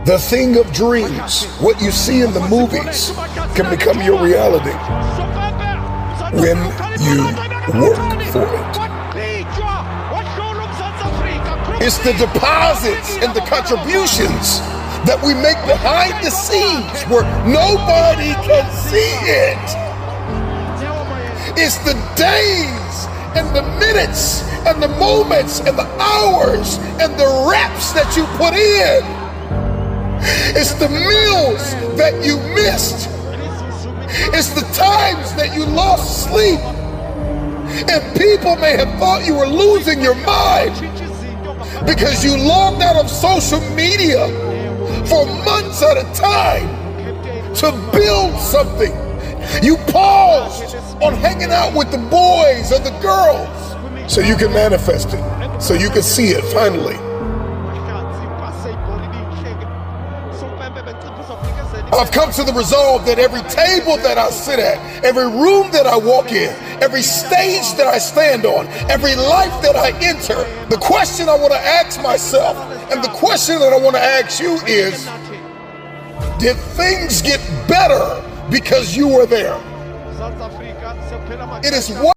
The thing of dreams, what you see in the movies, can become your reality when you work for it. It's the deposits and the contributions that we make behind the scenes where nobody can see it. It's the days and the minutes and the moments and the hours and the reps that you put in. It's the meals that you missed. It's the times that you lost sleep. And people may have thought you were losing your mind because you logged out of social media for months at a time to build something. You paused on hanging out with the boys or the girls so you can manifest it, so you can see it finally. I've come to the resolve that every table that I sit at, every room that I walk in, every stage that I stand on, every life that I enter, the question I want to ask myself and the question that I want to ask you is, did things get better because you were there? It is what